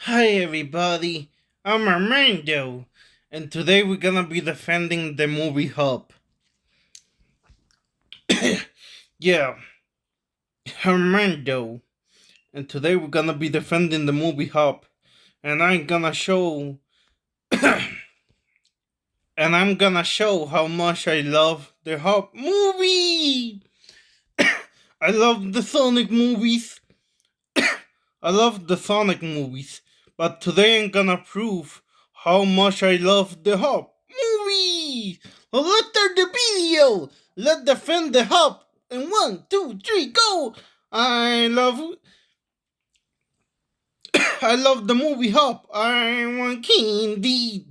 Hi everybody, I'm Armando, and today we're gonna be defending the movie Hub. Yeah, Armando, and today we're gonna be defending the movie Hub, and I'm gonna show how much I love the Hub movie. I love the Sonic movies. I love the Sonic movies, but today I'm gonna prove how much I love the Hub movie. Well, let's start the video. Let's defend the Hub. And one, two, three, go! I love, I love the movie Hub. I want candy.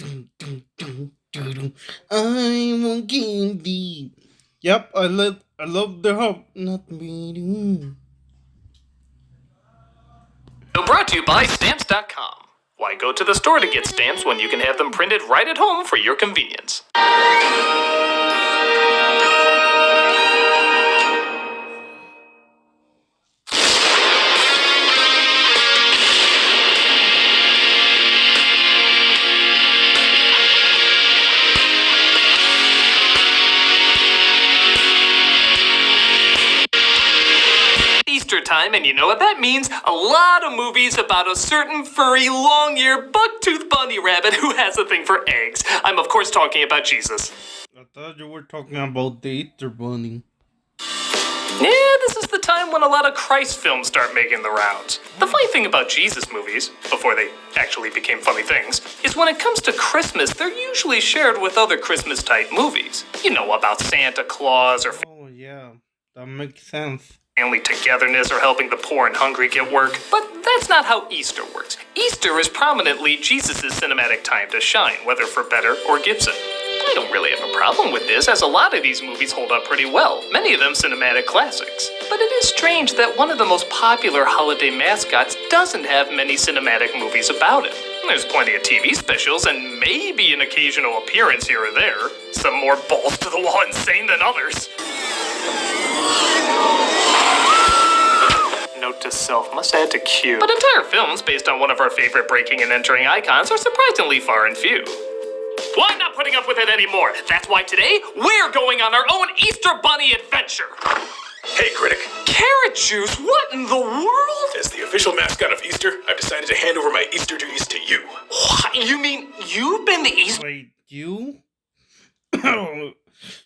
I want candy. Yep, I love the Hub. Not me. Brought to you by Stamps.com. Why go to the store to get stamps when you can have them printed right at home for your convenience? Easter time, and you know what that means? A lot of movies about a certain furry, long-eared, buck-toothed bunny rabbit who has a thing for eggs. I'm of course talking about Jesus. I thought you were talking about the Easter Bunny. Yeah, this is the time when a lot of Christ films start making the rounds. The funny thing about Jesus movies, before they actually became funny things, is when it comes to Christmas, they're usually shared with other Christmas-type movies. You know, about Santa Claus or Oh yeah, that makes sense. family togetherness or helping the poor and hungry get work. But that's not how Easter works. Easter is prominently Jesus' cinematic time to shine, whether for better or Gibson. I don't really have a problem with this, as a lot of these movies hold up pretty well, many of them cinematic classics. But it is strange that one of the most popular holiday mascots doesn't have many cinematic movies about it. There's plenty of TV specials and maybe an occasional appearance here or there, some more balls to the wall insane than others. Note to self, must add to queue. But entire films based on one of our favorite breaking and entering icons are surprisingly far and few. Well, I'm not putting up with it anymore. That's why today, we're going on our own Easter Bunny adventure. Hey, critic. Carrot juice? What in the world? As the official mascot of Easter, I've decided to hand over my Easter duties to you. What? You mean you've been the Easter... Wait, you?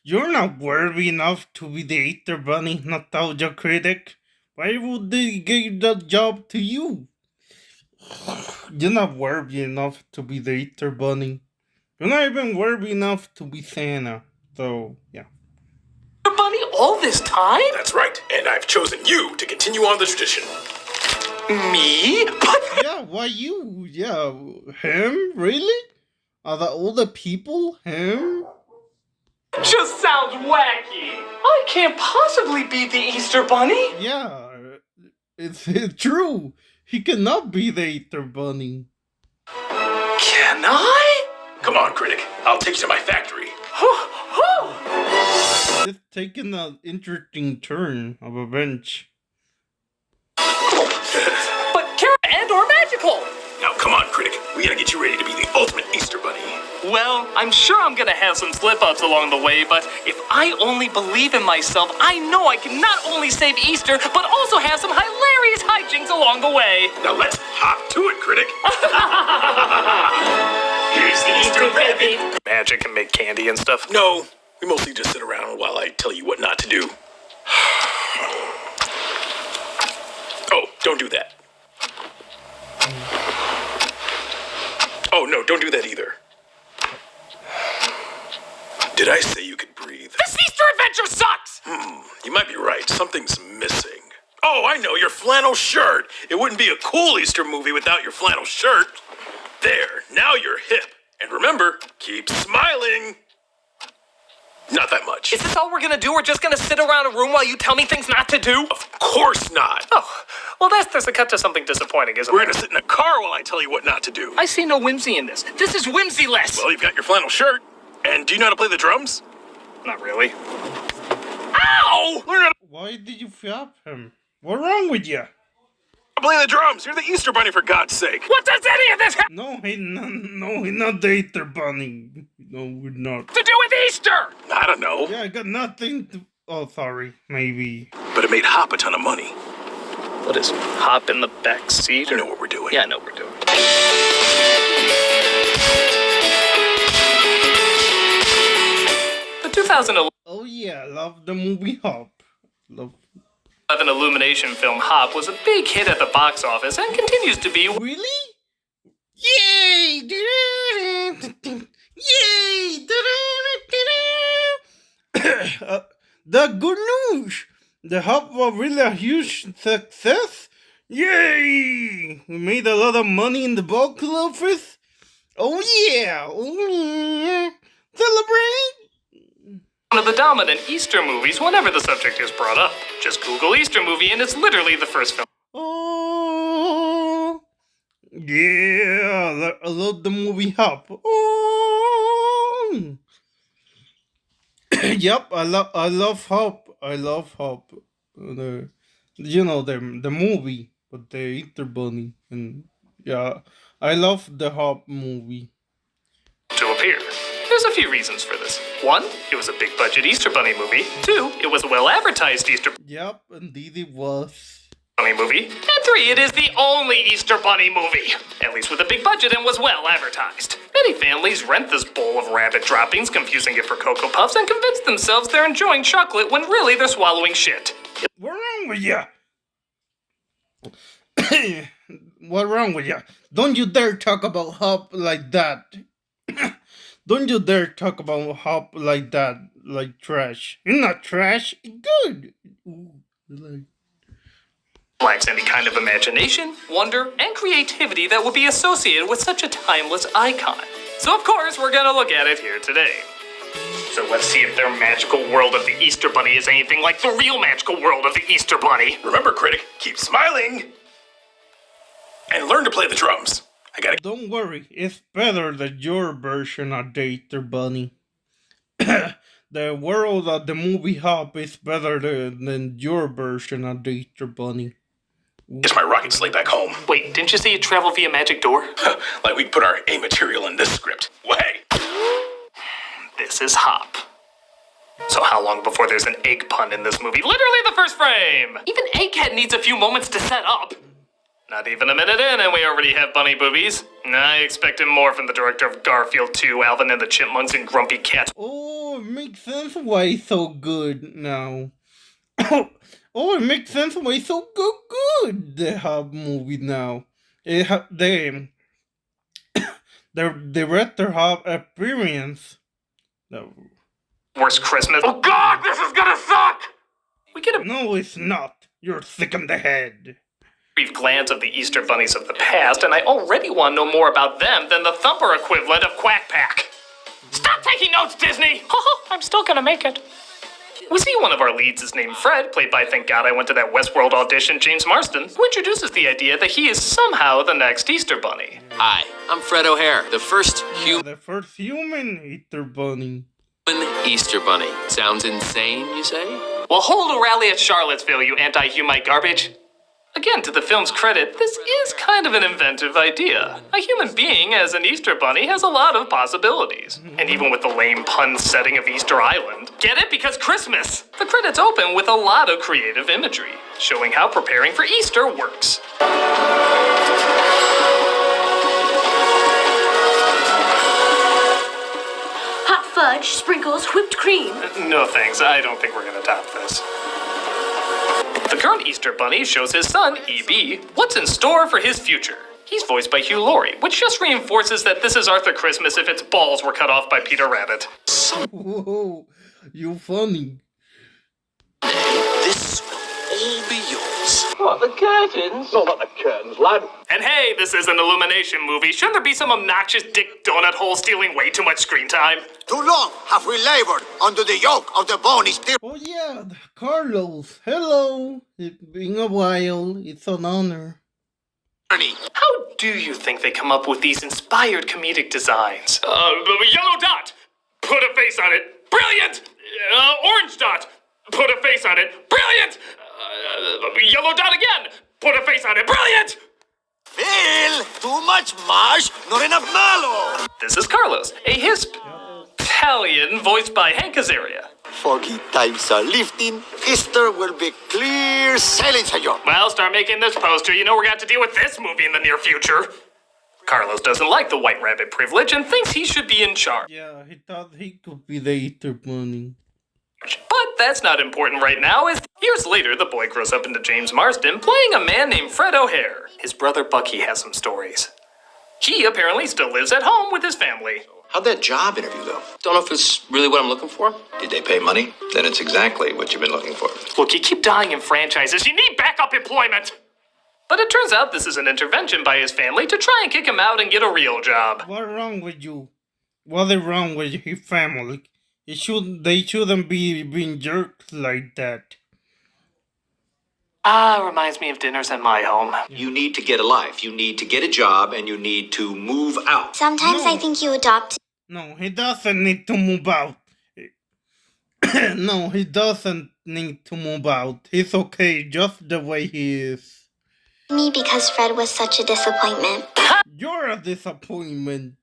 You're not worthy enough to be the Easter Bunny nostalgia critic. Why would they give that job to you? You're not worthy enough to be the Easter Bunny. You're not even worthy enough to be Santa. So, yeah. Bunny all this time? That's right, and I've chosen you to continue on the tradition. Me? But... Yeah, why you? Yeah, him? Really? Are that all the people? Him? just sounds wacky. I can't possibly be the Easter Bunny. Yeah, it's true. He cannot be the Easter Bunny. Can I? Come on, critic. I'll take you to my factory. It's taken an interesting turn of a bench. But carrot and or magical. Now, come on, critic. We gotta get you ready to be the ultimate Easter bunny. Well, I'm sure I'm gonna have some slip-ups along the way, but if I only believe in myself, I know I can not only save Easter, but also have some hilarious hijinks along the way. Now let's hop to it, critic. Here's the Easter rabbit. Magic and make candy and stuff. No, we mostly just sit around while I tell you what not to do. Oh, don't do that. Oh, no, don't do that either. Did I say you could breathe? This Easter adventure sucks! You might be right. Something's missing. Oh, I know, your flannel shirt. It wouldn't be a cool Easter movie without your flannel shirt. There, now you're hip. And remember, keep smiling. Not that much. Is this all we're gonna do? We're just gonna sit around a room while you tell me things not to do? Of course not. Oh, well, there's a cut to something disappointing, isn't We're there? gonna sit in a car while I tell you what not to do. I see no whimsy in this. This is whimsy-less. Well, you've got your flannel shirt. And do you know how to play the drums? Not really. Ow! Learn how Why did you flop him? What's wrong with you? play the drums. You're the Easter Bunny, for God's sake. What does any of this have No, he's not the Easter Bunny. No, we're not. to do with Easter? I don't know. Yeah, I got nothing to... Oh, sorry. Maybe. But it made Hop a ton of money. What is Hop in the back seat? You know what we're doing. Yeah, I know what we're doing. The 2011 Oh, yeah, I love the movie Hop. Love... Illumination film Hop was a big hit at the box office and continues to be. Really? Yay! Yay! The good news! The Hop was really a huge success. Yay! We made a lot of money in the box office. Oh yeah! Oh yeah! Celebrate! One of the dominant Easter movies whenever the subject is brought up. Just Google Easter movie and it's literally the first film. Oh yeah! I love the movie Hop. Oh. Yep, I love Hop. I love Hop. The movie, but the Easter Bunny, and yeah, I love the Hop movie. To appear. There's a few reasons for this. 1, it was a big budget Easter Bunny movie. 2, it was a well advertised Easter Yep, indeed it was. Bunny movie. And 3, it is the only Easter Bunny movie. At least with a big budget and was well advertised. Many families rent this bowl of rabbit droppings, confusing it for Cocoa Puffs, and convince themselves they're enjoying chocolate when really they're swallowing shit. What's wrong with ya? What's wrong with ya? Don't you dare talk about Hop like that. Don't you dare talk about Hop like that, like trash. It's not trash, it's good. Ooh, like... Lacks any kind of imagination, wonder, and creativity that would be associated with such a timeless icon. So of course, we're gonna look at it here today. So let's see if their magical world of the Easter Bunny is anything like the real magical world of the Easter Bunny. Remember, critic, keep smiling. And learn to play the drums. I gotta... Don't worry, it's better than your version of the Easter Bunny. The world of the movie Hop is better than your version of the Easter Bunny. It's my rocket sleigh back home. Wait, didn't you say it traveled via magic door? Like we put our A material in this script. Well, hey. This is Hop. So how long before there's an egg pun in this movie? Literally the first frame! Even Egghead needs a few moments to set up. Not even a minute in and we already have bunny boobies. I expected more from the director of Garfield 2, Alvin and the Chipmunks, and Grumpy Cat. Oh, it makes sense why it's so good now. Oh, it makes sense why it's so good, the Hop movie now. The director Hop experience. No. Worst Christmas. Oh God, this is gonna suck! We get a No, it's not. You're sick in the head. brief glance of the Easter bunnies of the past, and I already want to know more about them than the Thumper equivalent of Quack Pack. Stop taking notes, Disney! I'm still gonna make it. We see one of our leads is named Fred, played by, thank God I went to that Westworld audition, James Marsden, who introduces the idea that he is somehow the next Easter Bunny. Hi, I'm Fred O'Hare, the first The first human Easter Bunny. human Easter Bunny. Sounds insane, you say? Well, hold a rally at Charlottesville, you anti-Humite garbage. Again, to the film's credit, this is kind of an inventive idea. A human being as an Easter Bunny has a lot of possibilities. And even with the lame pun setting of Easter Island. Get it? Because Christmas! The credits open with a lot of creative imagery, showing how preparing for Easter works. Hot fudge, sprinkles, whipped cream. No thanks, I don't think we're gonna top this. The current Easter Bunny shows his son, E.B., what's in store for his future. He's voiced by Hugh Laurie, which just reinforces that this is Arthur Christmas if its balls were cut off by Peter Rabbit. Whoa, you funny. This will all be yours. And hey, this is an Illumination movie. Shouldn't there be some obnoxious dick donut hole stealing way too much screen time? Too long have we labored under the yoke of the bony tyranny. Oh yeah, Carlos. Hello. It's been a while. It's an honor. How do you think they come up with these inspired comedic designs? Yellow dot! Put a face on it. Brilliant! Orange dot! Put a face on it. Brilliant! Yellow dot again! Put a face on it. Brilliant! Phil, too much mash, not enough malo. This is Carlos, a Hisp-Italian voiced by Hank Azaria. Foggy times are lifting. Easter will be clear sailing, senor. Well, start making this poster. You know we're going to have to deal with this movie in the near future. Carlos doesn't like the White Rabbit privilege and thinks he should be in charge. Yeah, he thought he could be the Easter Bunny. But that's not important right now, as years later the boy grows up into James Marsden playing a man named Fred O'Hare. His brother Bucky has some stories. He apparently still lives at home with his family. How'd that job interview go? Don't know if it's really what I'm looking for. Did they pay money? Then it's exactly what you've been looking for. Look, you keep dying in franchises. You need backup employment! But it turns out this is an intervention by his family to try and kick him out and get a real job. What's wrong with you? What is wrong with his family? They shouldn't be being jerks like that. Reminds me of dinners at my home. You need to get a life. You need to get a job, and you need to move out. Sometimes No. I think you adopt. No, he doesn't need to move out. No, he doesn't need to move out. He's okay just the way he is. Me because Fred was such a disappointment. You're a disappointment.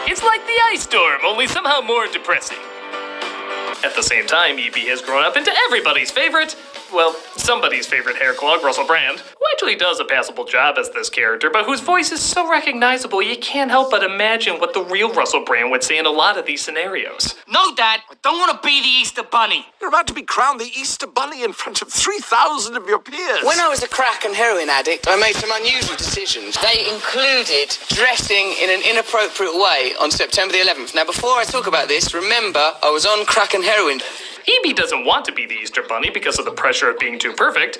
It's like the ice storm, only somehow more depressing. At the same time, E.B. has grown up into everybody's favorite, well, somebody's favorite hair clog, Russell Brand, who actually does a passable job as this character, but whose voice is so recognizable you can't help but imagine what the real Russell Brand would say in a lot of these scenarios. No, Dad, I don't want to be the Easter Bunny. You're about to be crowned the Easter Bunny in front of 3,000 of your peers. When I was a crack and heroin addict, I made some unusual decisions. They included dressing in an inappropriate way on September the 11th. Now, before I talk about this, remember, I was on crack and heroin. E.B. doesn't want to be the Easter Bunny because of the pressure of being too perfect.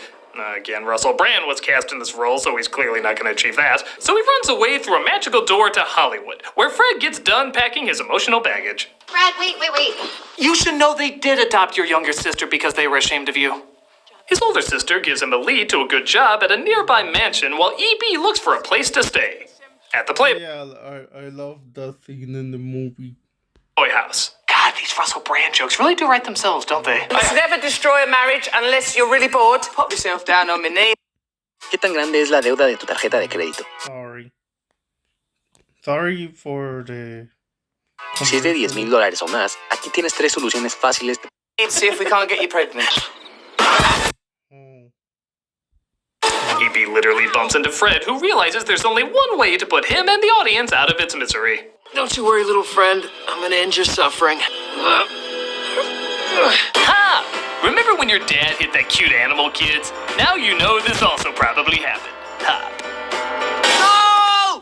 Again, Russell Brand was cast in this role, so he's clearly not going to achieve that. So he runs away through a magical door to Hollywood, where Fred gets done packing his emotional baggage. Fred, wait. You should know they did adopt your younger sister because they were ashamed of you. His older sister gives him a lead to a good job at a nearby mansion while E.B. looks for a place to stay. At the Playboy Yeah, I love that scene in the movie. House. God, these Russell Brand jokes really do write themselves, don't they? Must never destroy a marriage unless you're really bored. Pop yourself down on my knee. ¿Qué tan grande es la deuda de tu tarjeta de crédito? Sorry for the... Si es de $10,000 o más, aquí tienes 3 soluciones fáciles. Let's see if we can't get you pregnant. E.B. literally bumps into Fred, who realizes there's only one way to put him and the audience out of its misery. Don't you worry, little friend. I'm gonna end your suffering. Ha! Remember when your dad hit that cute animal, kids? Now you know this also probably happened. Ha!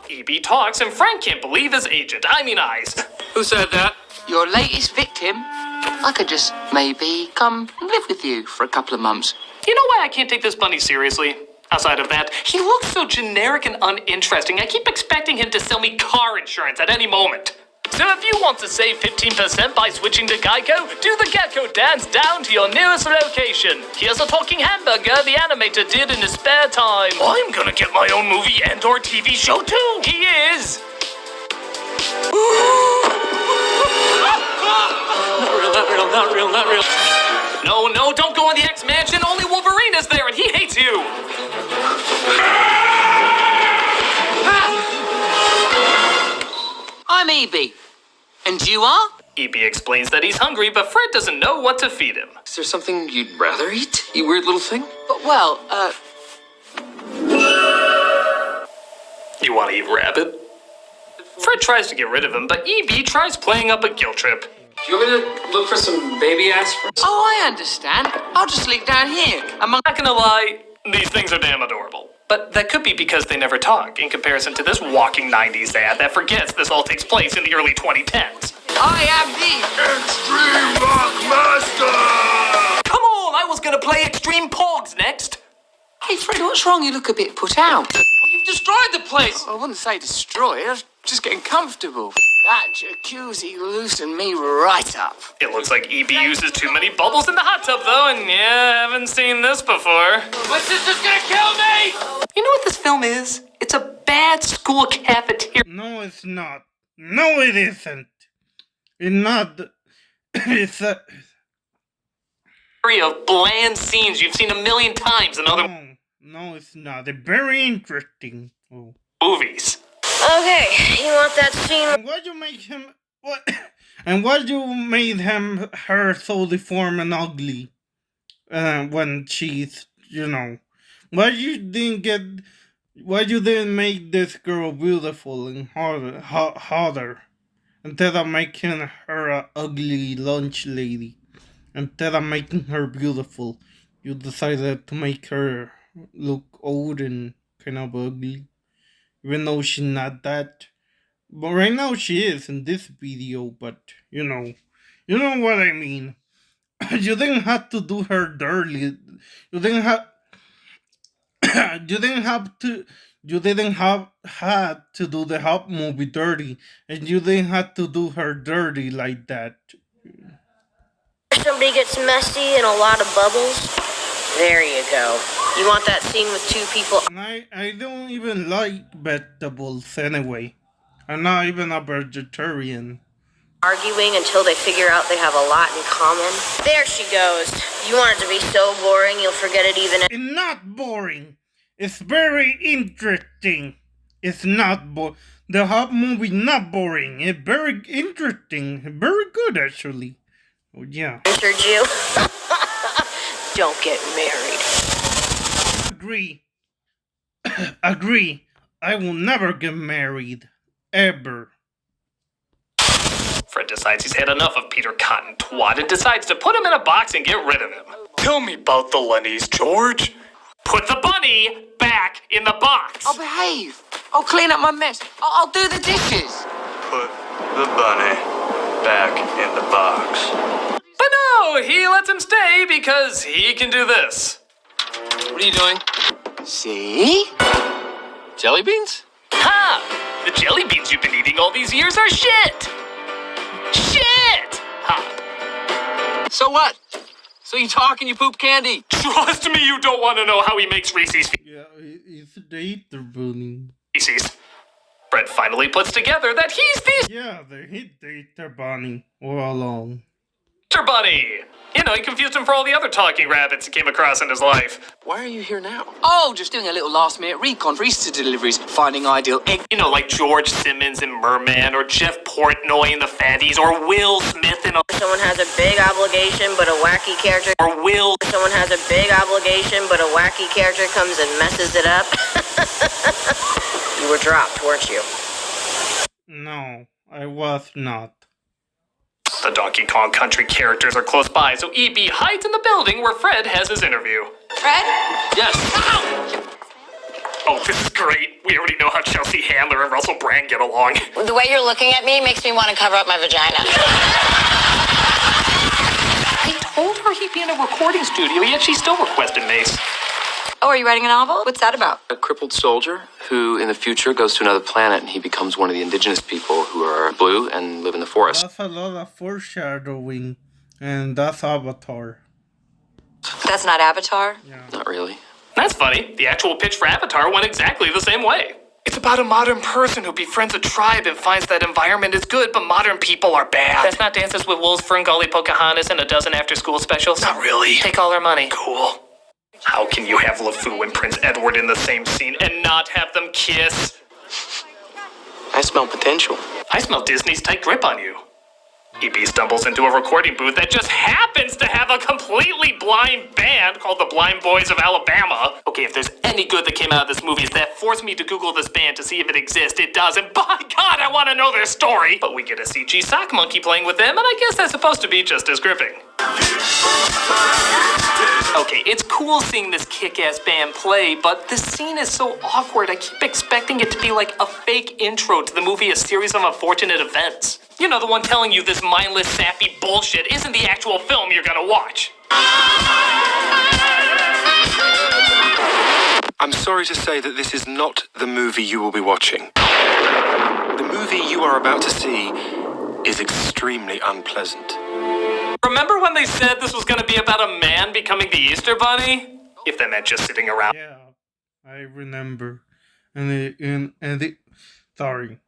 No! E.B. talks, and Frank can't believe his agent. I mean eyes. Who said that? Your latest victim. I could just maybe come live with you for a couple of months. You know why I can't take this bunny seriously? Outside of that, he looks so generic and uninteresting. I keep expecting him to sell me car insurance at any moment. So if you want to save 15% by switching to Geico, do the Gecko dance down to your nearest location. Here's a talking hamburger the animator did in his spare time. I'm gonna get my own movie and or TV show too. He is. Not real. No, don't go in the X-Mansion. Only Wolverine is there and he hates you. I'm E.B. And you are? E.B. explains that he's hungry, but Fred doesn't know what to feed him. Is there something you'd rather eat, you weird little thing? You want to eat rabbit? Fred tries to get rid of him, but E.B. tries playing up a guilt trip. Do you want me to look for some baby aspirin? Oh, I understand. I'll just sleep down here. Not gonna lie, these things are damn adorable. But that could be because they never talk, in comparison to this walking 90s ad that forgets this all takes place in the early 2010s. I am the Extreme Rockmaster! Come on, I was gonna play Extreme Pogs next. Hey, Fred, what's wrong? You look a bit put out. You've destroyed the place. I wouldn't say destroy it. I was just getting comfortable. That jacuzzi loosened me right up. It looks like E.B. uses too many bubbles in the hot tub, though, and yeah, I haven't seen this before. My sister's gonna kill me! You know what this film is? It's a bad school cafeteria. No, it's not. No, it isn't. It's not. It's a... Of bland scenes you've seen a million times in other... No, No, it's not. It's very interesting. Oh. Movies. Okay, you want that scene? And why'd you make him what? And why'd you made her so deformed and ugly? When she's, why you didn't make this girl beautiful and hotter instead of making her a ugly lunch lady? Instead of making her beautiful, you decided to make her look old and kind of ugly, even though she's not that. But right now she is in this video. But you know what I mean. You didn't have to do her dirty. You didn't have. You didn't have to. You didn't have had to do the Hop movie dirty, and you didn't have to do her dirty like that. Somebody gets messy and a lot of bubbles. There you go. You want that scene with two people And I don't even like vegetables anyway. I'm not even a vegetarian. arguing until they figure out they have a lot in common? There she goes. You want it to be so boring you'll forget it even. It's not boring. It's very interesting. It's not the Hop movie not boring. It's very interesting. Very good actually. Oh yeah. Entered you. Don't get married. Agree. Agree. I will never get married. Ever. Fred decides he's had enough of Peter Cotton Twat and decides to put him in a box and get rid of him. Tell me about the Lennies, George. Put the bunny back in the box. I'll behave. I'll clean up my mess. I'll do the dishes. Put the bunny back in the box. But no, he lets him stay because he can do this. What are you doing? See? Jelly beans? Ha! The jelly beans you've been eating all these years are shit! Shit! Ha! So what? So you talk and you poop candy. Trust me, you don't want to know how he makes Reese's Yeah, it's a date they're bunny. Pieces. Fred finally puts together that he's the Yeah, they hit date their bunny all along. Easter Bunny! You know, he confused him for all the other talking rabbits he came across in his life. Why are you here now? Oh, just doing a little last-minute recon for Easter deliveries. Finding ideal egg. You know, like George Simmons in Merman, or Jeff Portnoy in The Fatties, or Will Smith in Someone has a big obligation, but a wacky character. or Will. Someone has a big obligation, but a wacky character comes and messes it up. You were dropped, weren't you? No, I was not. The Donkey Kong Country characters are close by, so E.B. hides in the building where Fred has his interview. Fred? Yes. Oh, this is great. We already know how Chelsea Handler and Russell Brand get along. The way you're looking at me makes me want to cover up my vagina. I told her he'd be in a recording studio, yet she still requested Mace. Oh, are you writing a novel? What's that about? A crippled soldier who in the future goes to another planet and he becomes one of the indigenous people who are blue and live in the forest. That's a lot of foreshadowing, and that's Avatar. That's not Avatar? Not really. That's funny. The actual pitch for Avatar went exactly the same way. It's about a modern person who befriends a tribe and finds that environment is good, but modern people are bad. That's not Dances with Wolves, Ferngully, Pocahontas, and a dozen after-school specials? Not really. Take all our money. Cool. How can you have LeFou and Prince Edward in the same scene and not have them kiss? I smell potential. I smell Disney's tight grip on you. E.B. stumbles into a recording booth that just happens to have a completely blind band called the Blind Boys of Alabama. Okay, if there's any good that came out of this movie, it's that forced me to Google this band to see if it exists. It does, and by God, I want to know their story. But we get a CG sock monkey playing with them, and I guess that's supposed to be just as gripping. Okay, it's cool seeing this kick-ass band play, but this scene is so awkward, I keep expecting it to be like a fake intro to the movie A Series of Unfortunate Events. You know, the one telling you this mindless, sappy bullshit isn't the actual film you're gonna watch. I'm sorry to say that this is not the movie you will be watching. The movie you are about to see is extremely unpleasant. Remember when they said this was gonna be about a man becoming the Easter Bunny? If that meant just sitting around. Yeah, I remember. Sorry.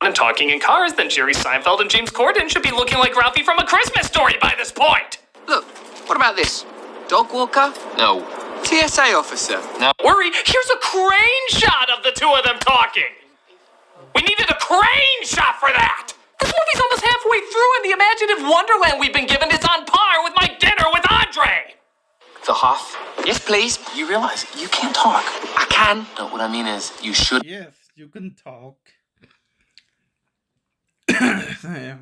And talking in cars, then Jerry Seinfeld and James Corden should be looking like Ralphie from A Christmas Story by this point. Look, what about this? Dog walker? No. TSA officer. Now, worry, here's a crane shot of the two of them talking. We needed a crane shot for that. This movie's almost halfway through, and the imaginative wonderland we've been given is on par with my dinner with Andre. The Hoff, Yes, please. you realize you can't talk. I can. No, what I mean is, you should. Yes, you can talk. Yeah.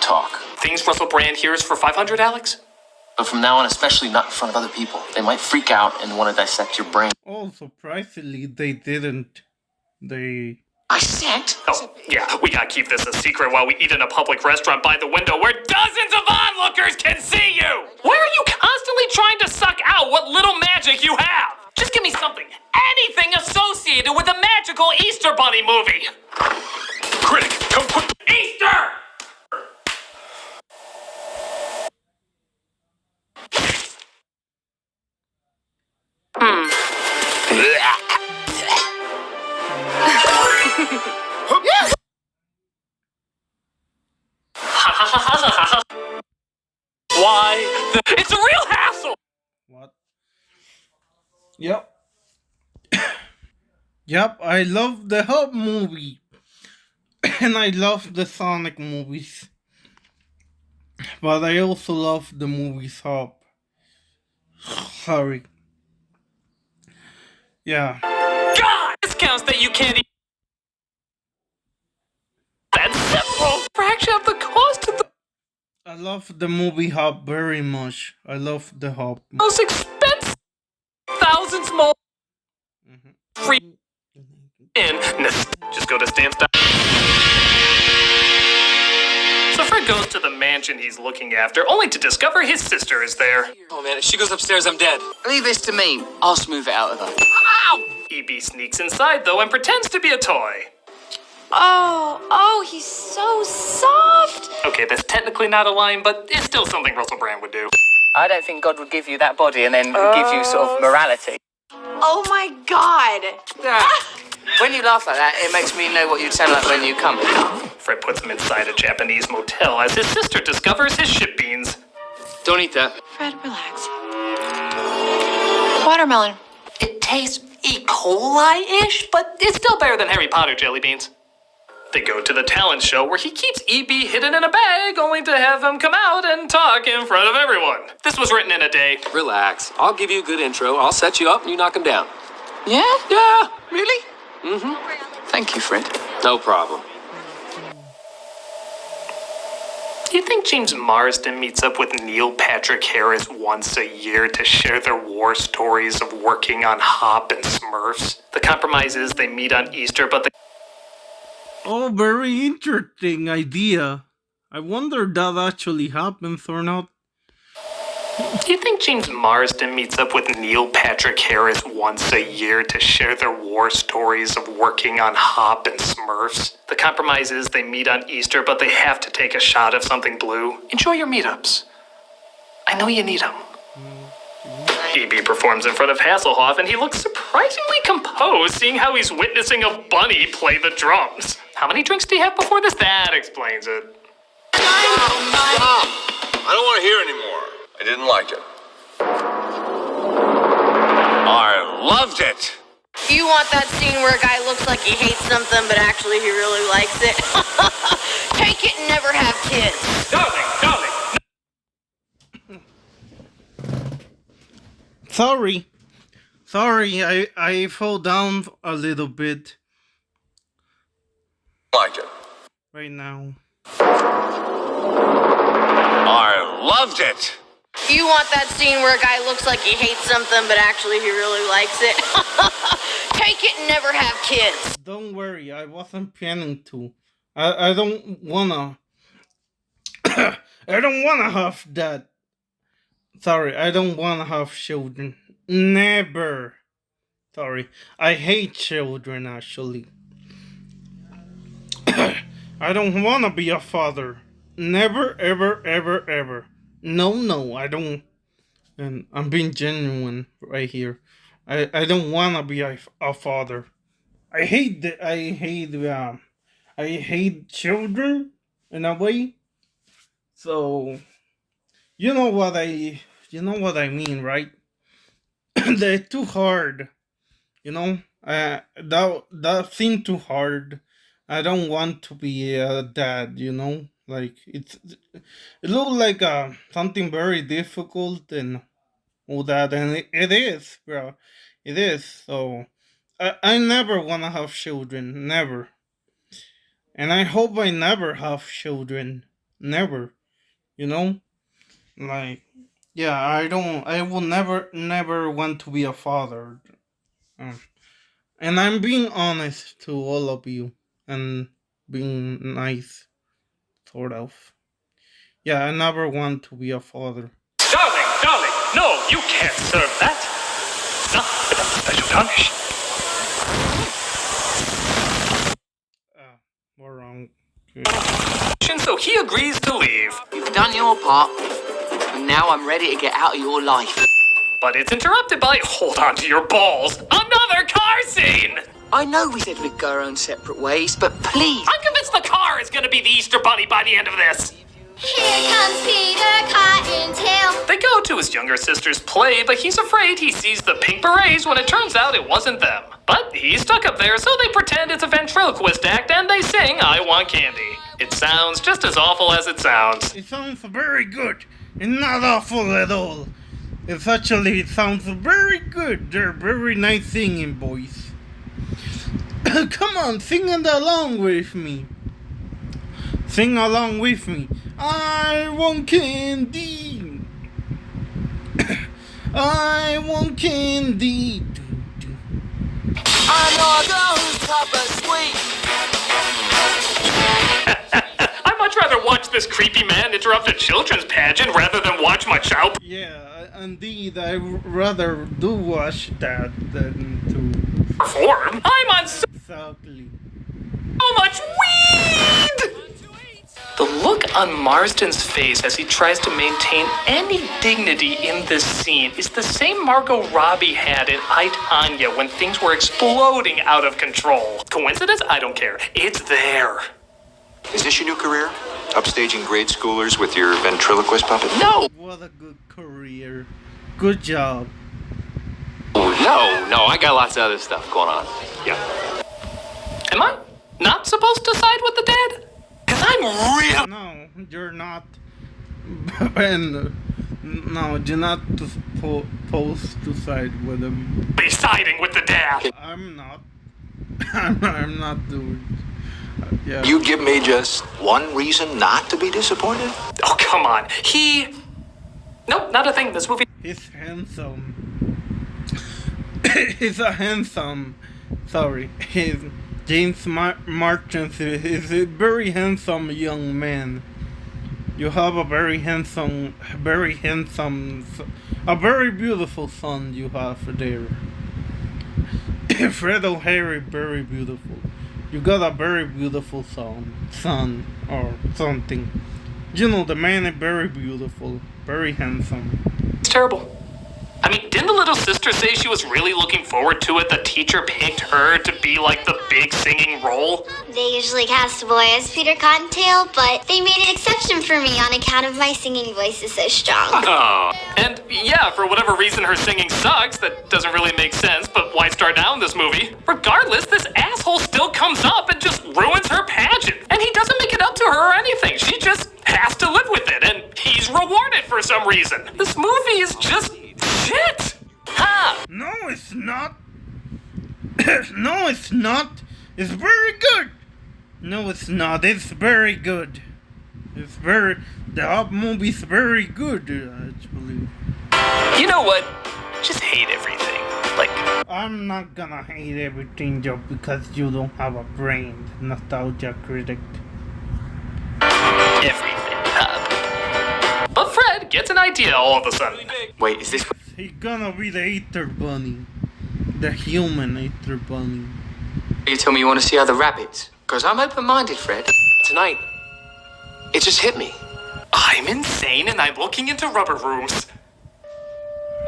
Talk. Things Russell Brand hears for 500, Alex? But from now on, especially not in front of other people. They might freak out and want to dissect your brain. Oh, surprisingly, they didn't. They. I said. Oh, yeah, we gotta keep this a secret while we eat in a public restaurant by the window where dozens of onlookers can see you! Why are you constantly trying to suck out what little magic you have? Just give me something, anything associated with a magical Easter Bunny movie! Critic, come quick. Easter! Why? It's a real hassle! What? Yep. Yep, I love the Hub movie. And I love the Sonic movies. But I also love the movies Hub. Sorry. Yeah. God! Discounts that you can't eat. That's simple! Fraction of the cost of the I love the movie Hub very much. I love the Hub. most expensive. Thousands more. Free. In. Just go to stamps.com. So Fred goes to the mansion he's looking after, only to discover his sister is there. Oh man, if she goes upstairs, I'm dead. Leave this to me. I'll smooth it out of her. Ow! EB sneaks inside, though, and pretends to be a toy. Oh, he's so soft. Okay, that's technically not a line, but it's still something Russell Brand would do. I don't think God would give you that body and then give you sort of morality. Oh my God. When you laugh like that, it makes me know what you'd sound like when you come. Fred puts him inside a Japanese motel as his sister discovers his shit beans. Don't eat that. Fred, relax. Watermelon. It tastes E. coli-ish, but it's still better than Harry Potter jelly beans. They go to the talent show where he keeps EB hidden in a bag, only to have him come out and talk in front of everyone. This was written in a day. Relax. I'll give you a good intro. I'll set you up and you knock him down. Yeah? Yeah. Really? Mm-hmm. Thank you, Fred. No problem. Do you think James Marsden meets up with Neil Patrick Harris once a year to share their war stories of working on Hop and Smurfs? The compromise is they meet on Easter, but they... Oh, very interesting idea. I wonder if that actually happens or not. Do you think James Marsden meets up with Neil Patrick Harris once a year to share their war stories of working on Hop and Smurfs? The compromise is they meet on Easter, but they have to take a shot of something blue. Enjoy your meetups. I know you need them. EB performs in front of Hasselhoff, and he looks surprisingly composed, seeing how he's witnessing a bunny play the drums. How many drinks do you have before this? That explains it. Stop! I don't want to hear anymore. I didn't like it. I loved it. You want that scene where a guy looks like he hates something, but actually he really likes it? Take it and never have kids. Darling! Sorry, I fell down a little bit Like it. right now. I loved it. You want that scene where a guy looks like he hates something, but actually he really likes it? Take it and never have kids. Don't worry, I wasn't planning to. I don't wanna. I don't wanna have that. Sorry, I don't wanna have children. Never. Sorry, I hate children actually. I don't wanna be a father. Never, ever, ever, ever. No, I don't. And I'm being genuine right here. I don't wanna be a father. I hate children in a way. So you know what I mean, right? they're too hard. You know, that seemed too hard. I don't want to be a dad. You know, like it looks like something very difficult and all that, and it is, bro. It is. So I never wanna have children, never, and I hope I never have children, never. You know, like yeah, I will never want to be a father. Um, And I'm being honest to all of you and being nice, sort of. Yeah, I never want to be a father. Darling, no, you can't serve that. Not without special garnish. We're wrong. So he agrees to leave. You've done your part, and now I'm ready to get out of your life. But it's interrupted by, hold on to your balls, another car scene! I know we said we'd go our own separate ways, but please. I'm convinced the car is gonna be the Easter Bunny by the end of this. Here comes Peter Cottontail. They go to his younger sister's play, but he's afraid he sees the pink berets when it turns out it wasn't them. But he's stuck up there, so they pretend it's a ventriloquist act and they sing I Want Candy. It sounds just as awful as it sounds. It sounds very good and not awful at all. It sounds very good. They're very nice singing boys. Come on, sing it along with me. Sing along with me. I want candy. I want candy. I know a girl who's tough and sweet. I'd much rather watch this creepy man interrupt a children's pageant rather than watch my child. Yeah, indeed, I rather do watch that than to perform. I'm on so exactly much weed! The look on Marsden's face as he tries to maintain any dignity in this scene is the same Margot Robbie had in I, Tonya when things were exploding out of control. Coincidence? I don't care. It's there. Is this your new career? Upstaging grade schoolers with your ventriloquist puppet? No! What a good career. Good job. Oh, no, I got lots of other stuff going on. Yeah. Am I not supposed to side with the dad? Because I'm real. No, you're not. And no, you're not supposed to side with him. Be siding with the dad. I'm not. I'm not doing. Yeah. You give me just one reason not to be disappointed? Oh, come on. Nope, not a thing. This movie. He's handsome. He's a handsome. Sorry. He's James Martins is a very handsome young man. You have a very beautiful son you have there. Fred O'Hare, very beautiful. You got a very beautiful son or something. You know, the man is very beautiful, very handsome. It's terrible. I mean, didn't the little sister say she was really looking forward to it? The teacher picked her to be like the big singing role? They usually cast a boy as Peter Cottontail, but they made an exception for me on account of my singing voice is so strong. Oh. And yeah, for whatever reason her singing sucks, that doesn't really make sense, but why start down this movie? Regardless, this asshole still comes up and just ruins her pageant. And he doesn't make it up to her or anything. She just has to live with it, and he's rewarded for some reason. This movie is just shit! Ha! No, it's not. No, it's not. It's very good. No, it's not. It's very good. The movie's very good, actually. You know what? Just hate everything. Like, I'm not gonna hate everything just because you don't have a brain, nostalgia critic. Everything, huh? But Fred gets an idea all of a sudden. Wait, is this... He's gonna be the Easter Bunny. The human Easter Bunny. You tell me you want to see other rabbits? Because I'm open-minded, Fred. Tonight, it just hit me. I'm insane and I'm looking into rubber rooms.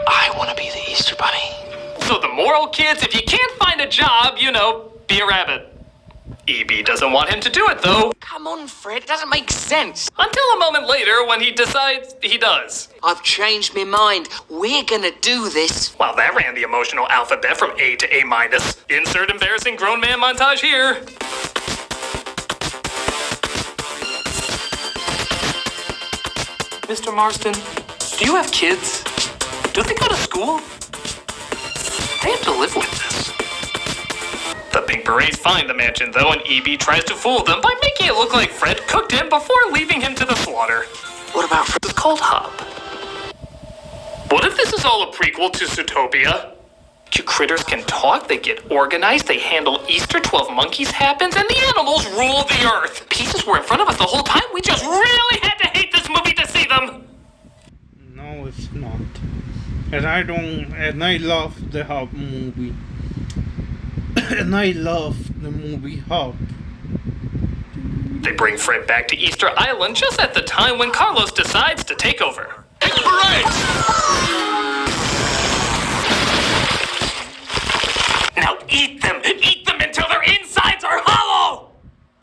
I want to be the Easter Bunny. So the moral, kids, if you can't find a job, you know, be a rabbit. EB doesn't want him to do it, though. Come on, Fred, it doesn't make sense. Until a moment later when he decides he does. I've changed my mind. We're gonna do this. Well, that ran the emotional alphabet from A to A minus. Insert embarrassing grown man montage here. Mr. Marston, do you have kids? Do they go to school? They have to live with this. The Pink Berets find the mansion, though, and EB tries to fool them by making it look like Fred cooked him before leaving him to the slaughter. What about Fred? It's called Hop. What if this is all a prequel to Zootopia? You critters can talk, they get organized, they handle Easter, 12 monkeys happens, and the animals rule the earth. Pieces were in front of us the whole time, we just really had to hate this movie to see them. No, it's not. And I love the Hop movie. And I love the movie Hop. They bring Fred back to Easter Island just at the time when Carlos decides to take over. It's Berets! Now eat them until their insides are hollow!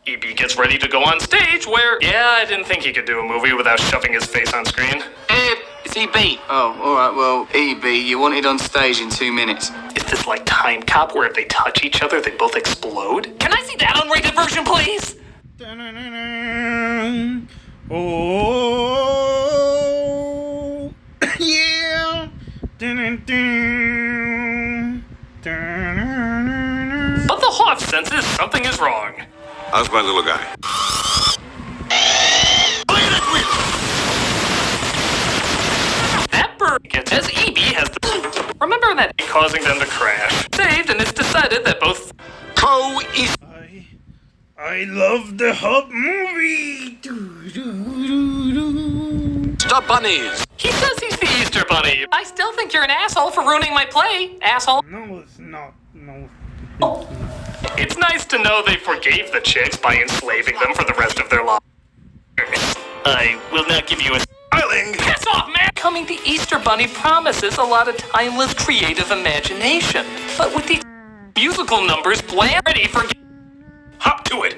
EB gets ready to go on stage where, yeah, I didn't think he could do a movie without shoving his face on screen. It's EB. Oh, alright, well, EB, you wanted on stage in 2 minutes. Is this like Time Cop where if they touch each other, they both explode? Can I see that unrated version, please? Oh, yeah. But the Hoff senses something is wrong. How's my little guy? That bird gets as EB has the... Remember that causing them to crash. Saved, and it's decided that both... I love the Hop movie. Stop bunnies! He says he's the Easter Bunny. I still think you're an asshole for ruining my play, asshole. No, it's not. No. It's nice to know they forgave the chicks by enslaving them for the rest of their lives. I will not give you a styling. Piss off, man! Coming the Easter Bunny promises a lot of timeless creative imagination. But with the musical numbers bland ready for... Hop to it!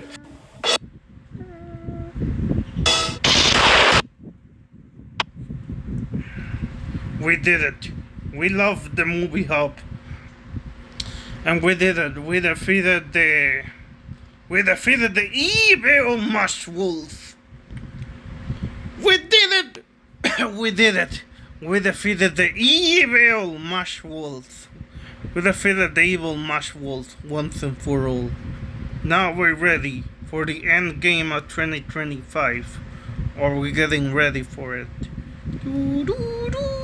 We did it. We love the movie Hop. And we did it. We defeated the evil Mush Wolf. We did it. We did it. We defeated the evil Mush Wolf. We defeated the evil Mush Wolf once and for all. Now we're ready for the end game of 2025. Or we're getting ready for it. Doo, doo, doo.